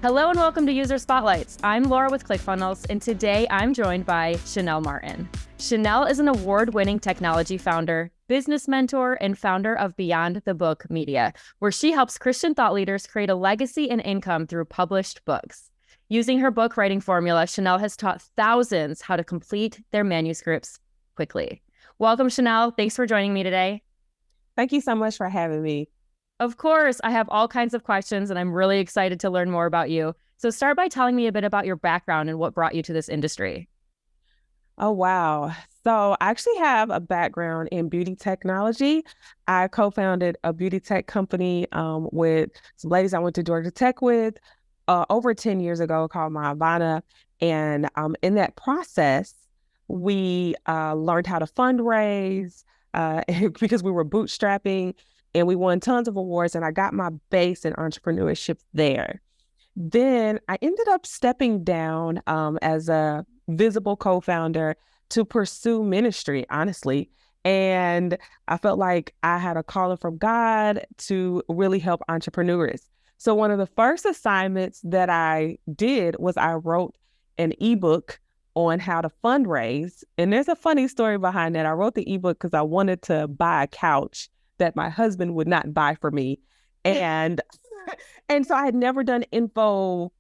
Hello and welcome to User Spotlights. I'm Laura with ClickFunnels, and today I'm joined by Chanel Martin. Chanel is an award-winning technology founder, business mentor, and founder of Beyond the Book Media, where she helps Christian thought leaders create a legacy and income through published books. Using her book writing formula, Chanel has taught thousands how to complete their manuscripts quickly. Welcome, Chanel. Thanks for joining me today. Thank you so much for having me. Of course, I have all kinds of questions, and I'm really excited to learn more about you. So start by telling me a bit about your background and what brought you to this industry. Oh, wow. So I actually have a background in beauty technology. I co-founded a beauty tech company with some ladies I went to Georgia Tech with over 10 years ago called Ivana. And in that process, we learned how to fundraise because we were bootstrapping and we won tons of awards. And I got my base in entrepreneurship there. Then I ended up stepping down as a visible co-founder to pursue ministry, honestly. And I felt like I had a calling from God to really help entrepreneurs. So one of the first assignments that I did was I wrote an ebook on how to fundraise. And there's a funny story behind that. I wrote the ebook because I wanted to buy a couch that my husband would not buy for me. And so I had never done infopreneurship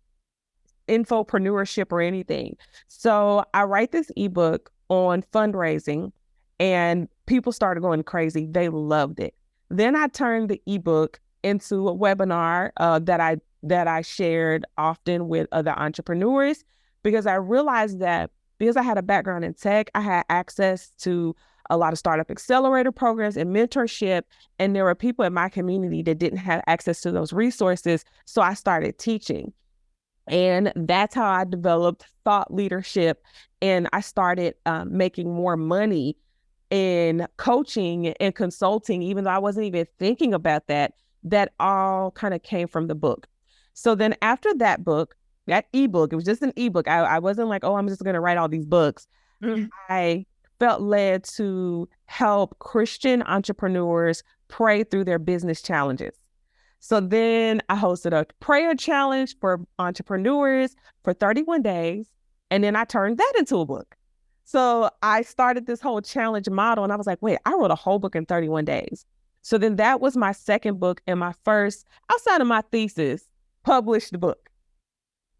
or anything. So I write this ebook on fundraising and people started going crazy. They loved it. Then I turned the ebook into a webinar that I shared often with other entrepreneurs because I realized that because I had a background in tech, I had access to a lot of startup accelerator programs and mentorship. And there were people in my community that didn't have access to those resources. So I started teaching. And that's how I developed thought leadership. And I started making more money in coaching and consulting, even though I wasn't even thinking about that. That all kind of came from the book. So then after that book, that ebook, it was just an ebook. I wasn't like, oh, I'm just going to write all these books. Mm-hmm. I felt led to help Christian entrepreneurs pray through their business challenges. So then I hosted a prayer challenge for entrepreneurs for 31 days. And then I turned that into a book. So I started this whole challenge model and I was like, wait, I wrote a whole book in 31 days. So then that was my second book and my first, outside of my thesis, published book.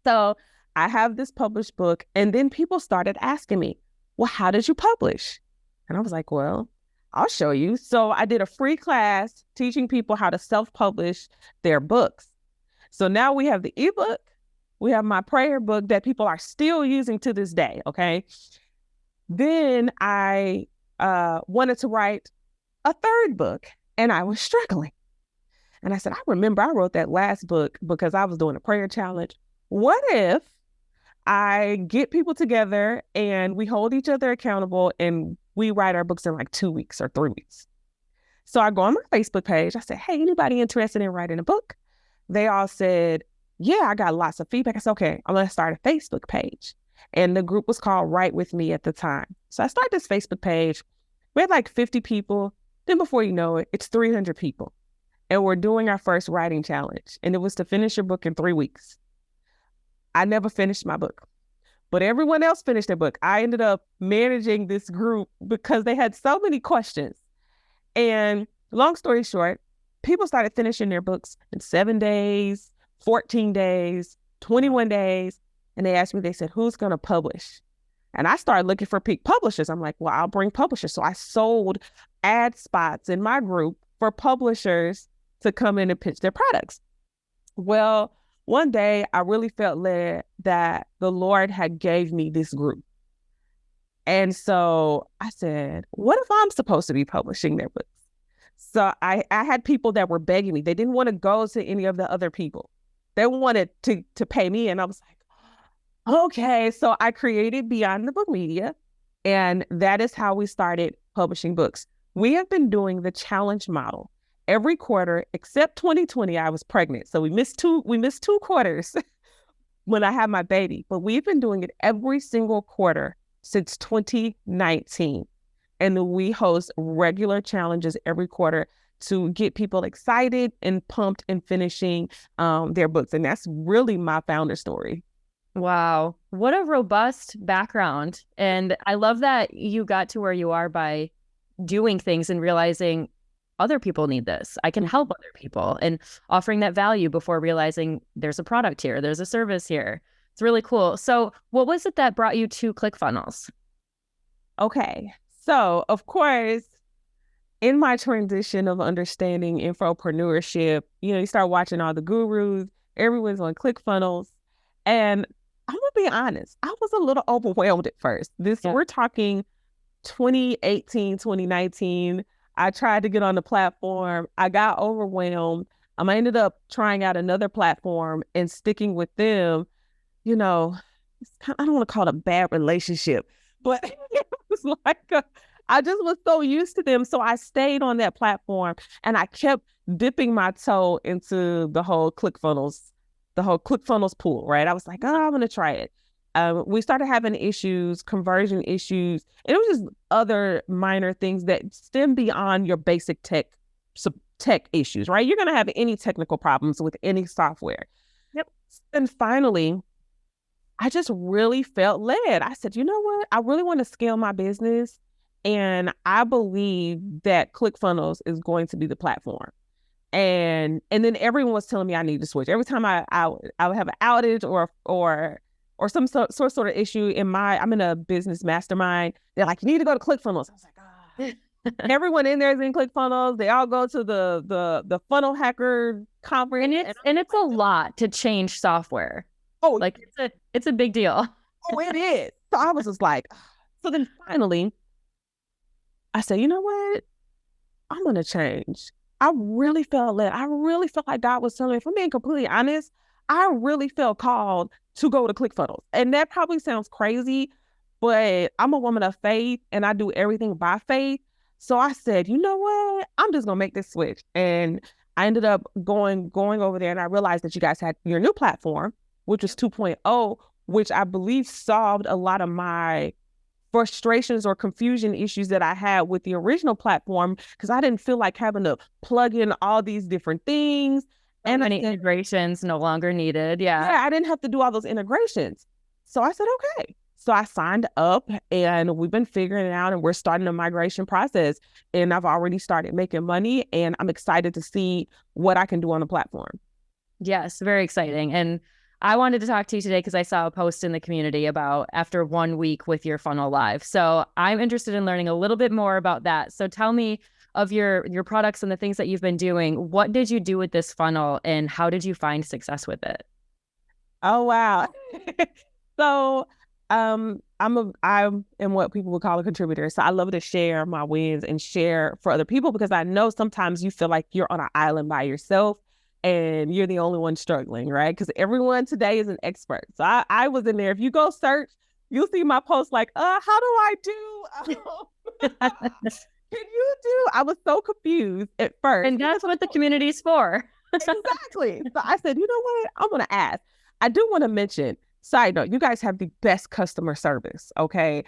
So I have this published book and then people started asking me, well, how did you publish? And I was like, well, I'll show you. So I did a free class teaching people how to self-publish their books. So now we have the ebook, we have my prayer book that people are still using to this day, okay? Then I wanted to write a third book and I was struggling. And I said, I remember I wrote that last book because I was doing a prayer challenge. What if I get people together and we hold each other accountable and we write our books in like 2 weeks or 3 weeks? So I go on my Facebook page. I said, hey, anybody interested in writing a book? They all said, yeah, I got lots of feedback. I said, okay, I'm going to start a Facebook page. And the group was called Write With Me at the time. So I started this Facebook page. We had like 50 people. Then before you know it, it's 300 people. And we're doing our first writing challenge. And it was to finish your book in 3 weeks. I never finished my book, but everyone else finished their book. I ended up managing this group because they had so many questions. And long story short, people started finishing their books in 7 days, 14 days, 21 days. And they asked me, they said, who's going to publish? And I started looking for publishers. I'm like, well, I'll bring publishers. So I sold ad spots in my group for publishers to come in and pitch their products. Well, one day I really felt led that the Lord had gave me this group. And so I said, what if I'm supposed to be publishing their books? So I had people that were begging me. They didn't want to go to any of the other people. They wanted to pay me. And I was like, okay. So I created Beyond the Book Media. And that is how we started publishing books. We have been doing the challenge model every quarter, except 2020, I was pregnant. So we missed two quarters when I had my baby, but we've been doing it every single quarter since 2019. And we host regular challenges every quarter to get people excited and pumped and finishing their books. And that's really my founder story. Wow. What a robust background. And I love that you got to where you are by doing things and realizing other people need this. I can help other people and offering that value before realizing there's a product here, there's a service here. It's really cool. So what was it that brought you to ClickFunnels? Okay. So, of course, in my transition of understanding infopreneurship, you start watching all the gurus, everyone's on ClickFunnels. And I'm gonna be honest, I was a little overwhelmed at first. We're talking 2018, 2019. I tried to get on the platform. I got overwhelmed. I ended up trying out another platform and sticking with them. I don't want to call it a bad relationship, but it was like I just was so used to them. So I stayed on that platform and I kept dipping my toe into the whole ClickFunnels pool, right? I was like, oh, I'm going to try it. We started having issues, conversion issues, and it was just other minor things that stem beyond your basic tech issues, right? You're going to have any technical problems with any software. Yep. And finally, I just really felt led. I said, you know what? I really want to scale my business. And I believe that ClickFunnels is going to be the platform. And then everyone was telling me I need to switch. Every time I would have an outage or some sort of issue I'm in a business mastermind. They're like, you need to go to ClickFunnels. I was like, everyone in there is in ClickFunnels. They all go to the funnel hacker conference. And it's a lot to change software. Oh, like it's a big deal. Oh, it is. So I was just like, so then finally I said, you know what? I'm going to change. I really felt led. I really felt like God was telling me, if I'm being completely honest, I really felt called to go to ClickFunnels. And that probably sounds crazy, but I'm a woman of faith and I do everything by faith. So I said, you know what? I'm just going to make this switch. And I ended up going over there and I realized that you guys had your new platform, which was 2.0, which I believe solved a lot of my frustrations or confusion issues that I had with the original platform, because I didn't feel like having to plug in all these different things. And many integrations no longer needed. Yeah, I didn't have to do all those integrations. So I said, okay. So I signed up and we've been figuring it out and we're starting the migration process. And I've already started making money and I'm excited to see what I can do on the platform. Yes, very exciting. And I wanted to talk to you today because I saw a post in the community about after 1 week with your funnel live. So I'm interested in learning a little bit more about that. So tell me of your products and the things that you've been doing. What did you do with this funnel and how did you find success with it? Oh, wow. So I'm what people would call a contributor. So I love to share my wins and share for other people because I know sometimes you feel like you're on an island by yourself and you're the only one struggling, right? Because everyone today is an expert. So I was in there. If you go search, you'll see my post like, how do I do? Can you do? I was so confused at first. And that's what the community's for. Exactly. So I said, you know what? I'm going to ask. I do want to mention, side note, you guys have the best customer service, okay?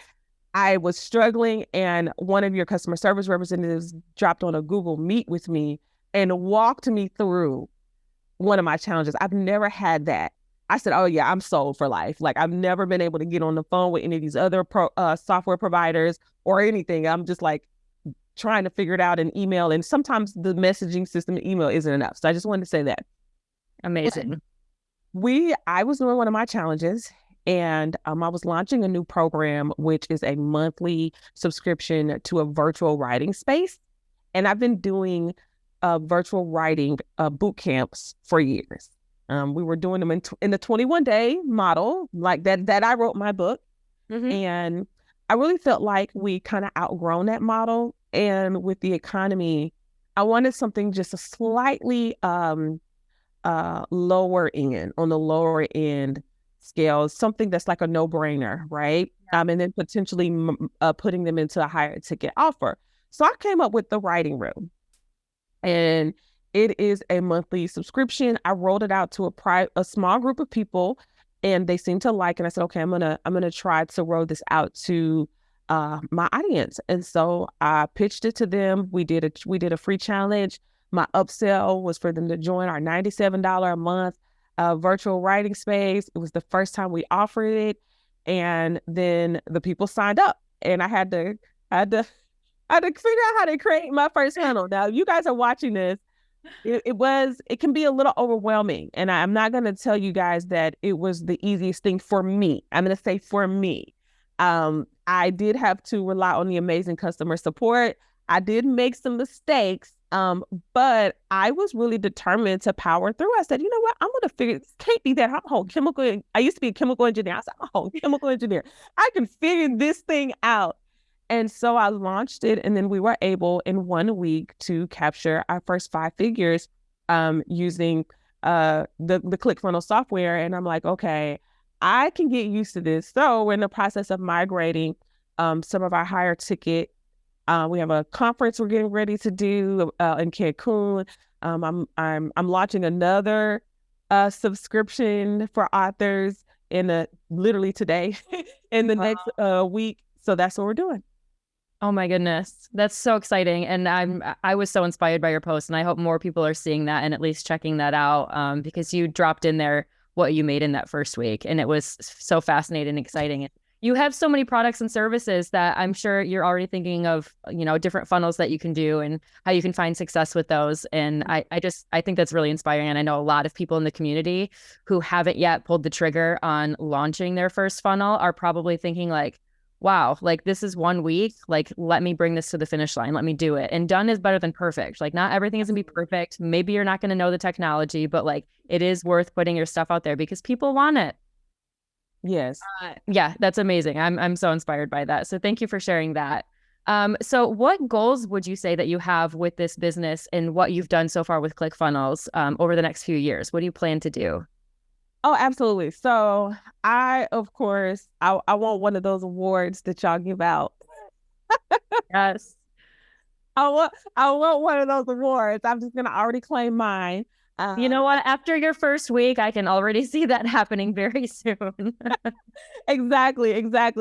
I was struggling and one of your customer service representatives dropped on a Google Meet with me and walked me through one of my challenges. I've never had that. I said, oh yeah, I'm sold for life. Like I've never been able to get on the phone with any of these other software providers or anything. I'm just like trying to figure it out in email. And sometimes the messaging system in email isn't enough. So I just wanted to say that. Amazing. I was doing one of my challenges and I was launching a new program, which is a monthly subscription to a virtual writing space. And I've been doing virtual writing boot camps for years. We were doing them in the 21-day model, like that I wrote my book. Mm-hmm. And I really felt like we kind of outgrown that model. And with the economy, I wanted something just a slightly lower end scale, something that's like a no-brainer, right? And then potentially putting them into a higher ticket offer. So I came up with the writing room. And it is a monthly subscription. I rolled it out to a small group of people and they seemed to like it. And I said, okay, I'm gonna try to roll this out to my audience. And so I pitched it to them. We did a free challenge. My upsell was for them to join our $97 a month virtual writing space. It was the first time we offered it. And then the people signed up, and I had to, I had to figure out how to create my first funnel. Now, you guys are watching this. It can be a little overwhelming. And I'm not going to tell you guys that it was the easiest thing for me. I'm going to say for me. I did have to rely on the amazing customer support. I did make some mistakes, but I was really determined to power through. I said, you know what? I'm going to figure this can't be that. I'm a whole chemical. I used to be a chemical engineer. I said, I'm a whole chemical engineer. I can figure this thing out. And so I launched it, and then we were able in 1 week to capture our first 5 figures using the ClickFunnels software. And I'm like, okay, I can get used to this. So we're in the process of migrating some of our higher ticket. We have a conference we're getting ready to do in Cancun. I'm launching another subscription for authors literally today in the next week. So that's what we're doing. Oh my goodness. That's so exciting. And I was so inspired by your post, and I hope more people are seeing that and at least checking that out, because you dropped in there what you made in that first week, and it was so fascinating and exciting. You have so many products and services that I'm sure you're already thinking of, different funnels that you can do and how you can find success with those. And I think that's really inspiring. And I know a lot of people in the community who haven't yet pulled the trigger on launching their first funnel are probably thinking like, wow, like this is 1 week, like let me bring this to the finish line, let me do it. And done is better than perfect. Like not everything is gonna be perfect. Maybe you're not gonna know the technology, but like it is worth putting your stuff out there because people want it. Yes. Yeah, that's amazing. I'm so inspired by that. So thank you for sharing that. So what goals would you say that you have with this business and what you've done so far with ClickFunnels over the next few years? What do you plan to do? Oh, absolutely. So of course, I want one of those awards that y'all give out. Yes. I want one of those awards. I'm just gonna already claim mine. You know what? After your first week, I can already see that happening very soon. Exactly.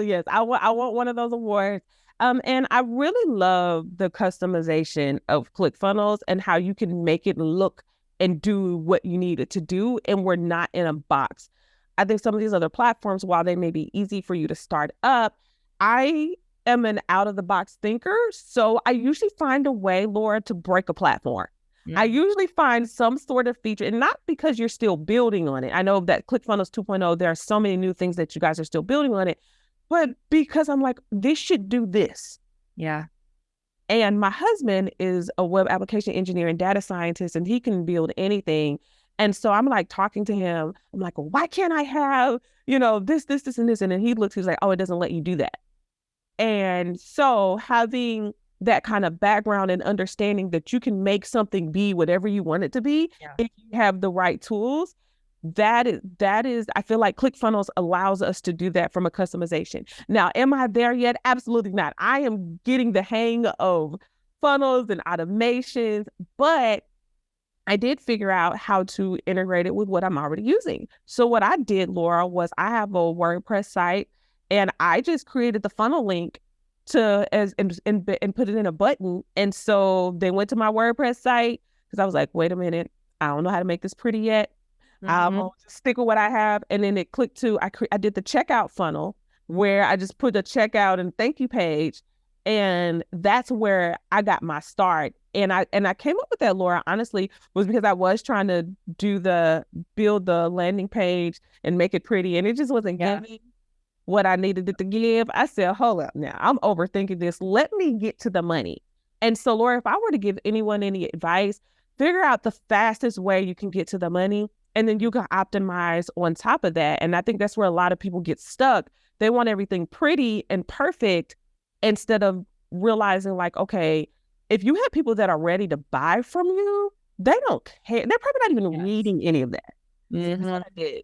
Yes. I want one of those awards. And I really love the customization of ClickFunnels and how you can make it look and do what you need it to do. And we're not in a box. I think some of these other platforms, while they may be easy for you to start up, I am an out of the box thinker. So I usually find a way, Laura, to break a platform. I usually find some sort of feature, and not because you're still building on it. I know that ClickFunnels 2.0, there are so many new things that you guys are still building on it, but because I'm like, this should do this. Yeah. And my husband is a web application engineer and data scientist, and he can build anything. And so I'm like talking to him. I'm like, well, why can't I have, this, and this? And then he's like, oh, it doesn't let you do that. And so having that kind of background and understanding that you can make something be whatever you want it to be, if you have the right tools, that is, I feel like ClickFunnels allows us to do that from a customization. Now, am I there yet? Absolutely not. I am getting the hang of funnels and automations, but I did figure out how to integrate it with what I'm already using. So what I did, Laura, was I have a WordPress site, and I just created the funnel link and put it in a button. And so they went to my WordPress site because I was like, wait a minute, I don't know how to make this pretty yet. I'll just stick with what I have. And then it clicked to, I did the checkout funnel where I just put a checkout and thank you page. And that's where I got my start. And I came up with that, Laura, honestly, was because I was trying to build the landing page and make it pretty. And it just wasn't giving what I needed it to give. I said, hold up now, I'm overthinking this. Let me get to the money. And so, Laura, if I were to give anyone any advice, figure out the fastest way you can get to the money, and then you can optimize on top of that. And I think that's where a lot of people get stuck. They want everything pretty and perfect instead of realizing like, okay, if you have people that are ready to buy from you, they don't care. They're probably not even reading any of that. That's what I did.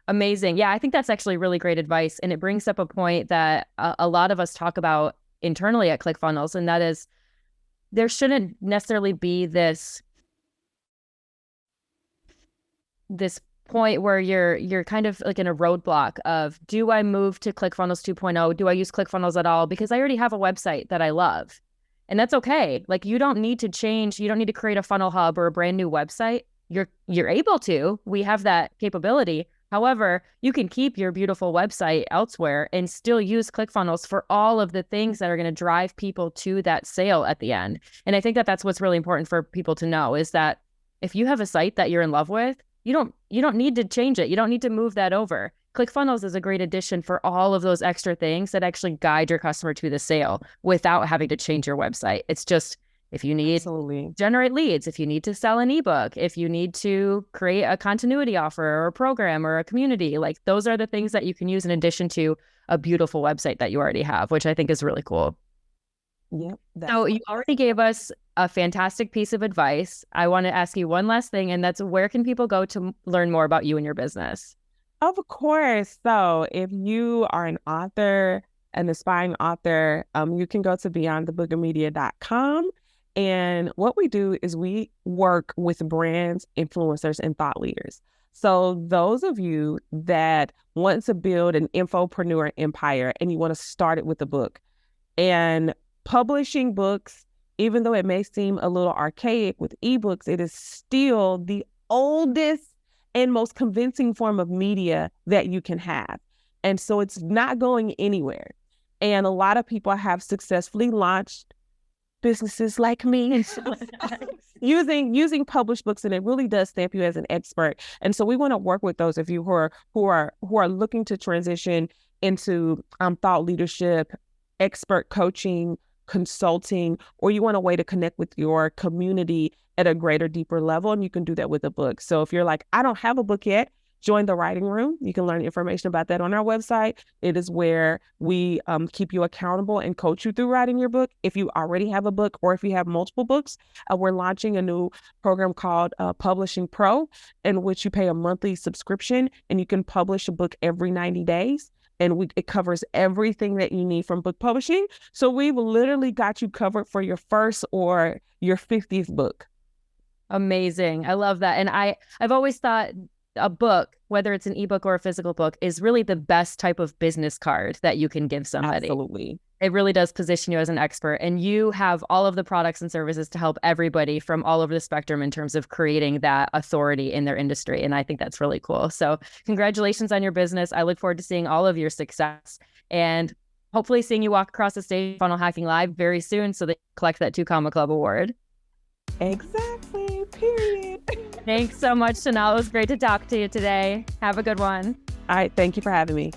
Amazing. Yeah, I think that's actually really great advice. And it brings up a point that a lot of us talk about internally at ClickFunnels, and that is there shouldn't necessarily be this point where you're kind of like in a roadblock of, do I move to ClickFunnels 2.0? Do I use ClickFunnels at all? Because I already have a website that I love. And that's okay. Like, you don't need to change, you don't need to create a funnel hub or a brand new website. You're able to. We have that capability. However, you can keep your beautiful website elsewhere and still use ClickFunnels for all of the things that are going to drive people to that sale at the end. And I think that that's what's really important for people to know, is that if you have a site that you're in love with, you don't need to change it. You don't need to move that over. ClickFunnels is a great addition for all of those extra things that actually guide your customer to the sale without having to change your website. It's just, if you need Absolutely. generate leads, if you need to sell an ebook, if you need to create a continuity offer or a program or a community, like, those are the things that you can use in addition to a beautiful website that you already have, which I think is really cool. Yep. So you already gave us a fantastic piece of advice. I want to ask you one last thing, and that's, where can people go to learn more about you and your business? Of course. So if you are an author, an aspiring author, you can go to beyondthebookofmedia.com. And what we do is we work with brands, influencers, and thought leaders. So those of you that want to build an infopreneur empire and you want to start it with a book, and publishing books, even though it may seem a little archaic with ebooks, it is still the oldest and most convincing form of media that you can have. And so it's not going anywhere. And a lot of people have successfully launched businesses like me using published books, and it really does stamp you as an expert. And so we want to work with those of you who are looking to transition into thought leadership, expert coaching, consulting, or you want a way to connect with your community at a greater, deeper level. And you can do that with a book. So if you're like, I don't have a book yet, join the writing room. You can learn information about that on our website. It is where we keep you accountable and coach you through writing your book. If you already have a book, or if you have multiple books, we're launching a new program called Publishing Pro, in which you pay a monthly subscription and you can publish a book every 90 days. And it covers everything that you need from book publishing. So we've literally got you covered for your first or your 50th book. Amazing. I love that. And I've always thought a book, whether it's an ebook or a physical book, is really the best type of business card that you can give somebody. Absolutely. It really does position you as an expert, and you have all of the products and services to help everybody from all over the spectrum in terms of creating that authority in their industry. And I think that's really cool. So congratulations on your business. I look forward to seeing all of your success, and hopefully seeing you walk across the stage Funnel Hacking Live very soon so that you collect that 2 Comma Club award. Exactly. Period. Thanks so much, Chanel. It was great to talk to you today. Have a good one. All right. Thank you for having me.